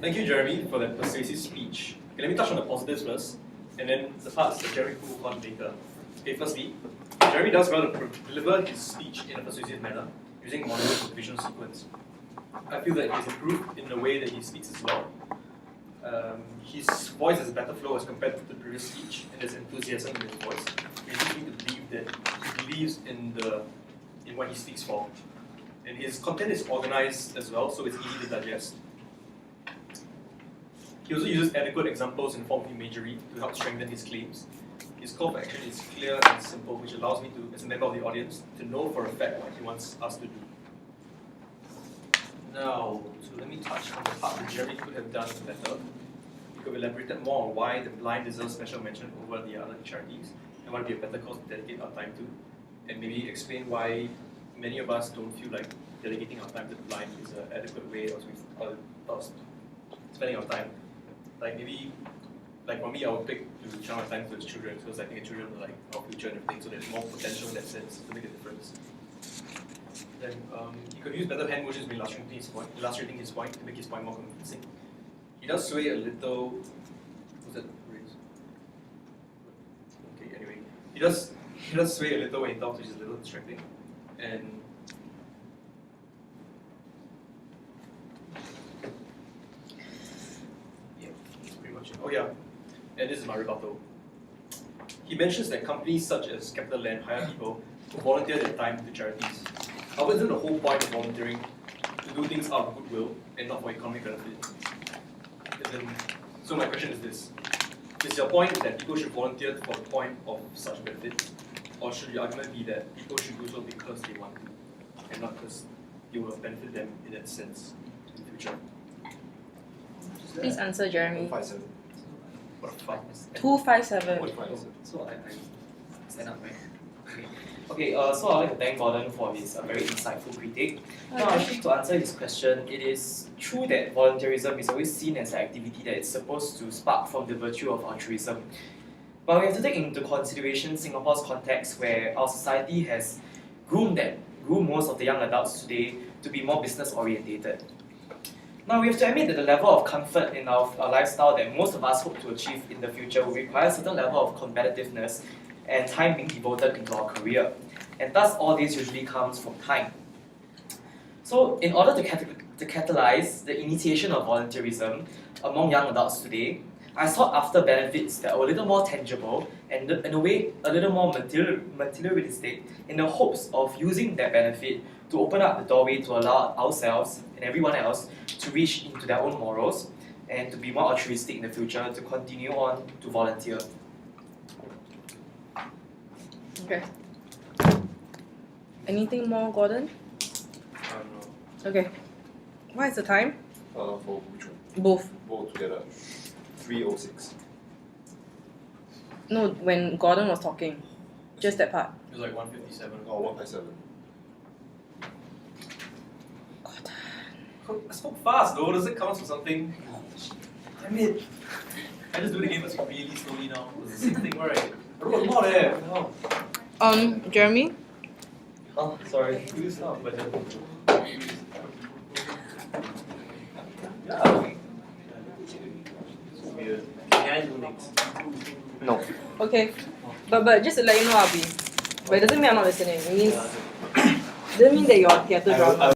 Thank you, Jeremy, for that persuasive speech. Okay, let me touch on the positives first, and then the parts that Jeremy will move on later. Okay, firstly, Jeremy does well to deliver his speech in a persuasive manner using monologue with visual sequence. I feel that he's improved in the way that he speaks as well. His voice has a better flow as compared to the previous speech, and there's enthusiasm in his voice. He leads me to believe that he believes in what he speaks for. And his content is organized as well, so it's easy to digest. He also uses adequate examples in the form of imagery to help strengthen his claims. His call for action is clear and simple, which allows me to, as a member of the audience, to know for a fact what he wants us to do. Now, so let me touch on the part that Jeremy could have done better. He could have elaborated more on why the blind deserves special mention over the other charities, and what would be a better cause to dedicate our time to, and maybe explain why many of us don't feel like delegating our time to the blind is an adequate way of spending our time. Like maybe, like for me, I would pick to channel my time to the children, because I think the children are like our future and everything, so there's more potential in that sense to make a difference. Then he could use better hand motions when illustrating his point to make his point more convincing. He does sway a little. Was that raised? Okay, anyway, he does sway a little when he talks, which is a little distracting, and yeah, that's pretty much it. Oh yeah, and this is my rebuttal. He mentions that companies such as CapitaLand hire people who volunteer their time to charities. However, isn't the whole point of volunteering to do things out of goodwill and not for economic benefit? So my question is this. Is your point that people should volunteer for the point of such benefit? Or should the argument be that people should do so because they want to, and not because it will benefit them in that sense in the future? Please answer, Jeremy. 257. What the fuck? 257. So I stand up, right? Okay, so I'd like to thank Gordon for his very insightful critique. Now, actually, to answer his question, it is true that volunteerism is always seen as an activity that is supposed to spark from the virtue of altruism. But we have to take into consideration Singapore's context, where our society has groomed most of the young adults today to be more business orientated. Now, we have to admit that the level of comfort in our lifestyle that most of us hope to achieve in the future will require a certain level of competitiveness and time being devoted into our career. And thus, all this usually comes from time. So, in order to catalyze the initiation of volunteerism among young adults today, I sought after benefits that were a little more tangible and, in a way, a little more materialistic, in the hopes of using that benefit to open up the doorway to allow ourselves and everyone else to reach into their own morals and to be more altruistic in the future, to continue on to volunteer. Okay. Anything more, Gordon? No. Okay. What is the time? For which one? Both. Both together. 3:06. No, when Gordon was talking. Just that part. It was like 157. Oh, 157. Gordon. I spoke fast though, does it count for something? Damn it. I just do it again but really slowly now. It's the same thing, right? I wrote a lot there. No. Jeremy? Oh, sorry. Do this now, but yeah. It's weird. Can I do next? No. Okay. But just to let you know, Abi. But it doesn't mean I'm not listening. It means doesn't mean that you have to draw.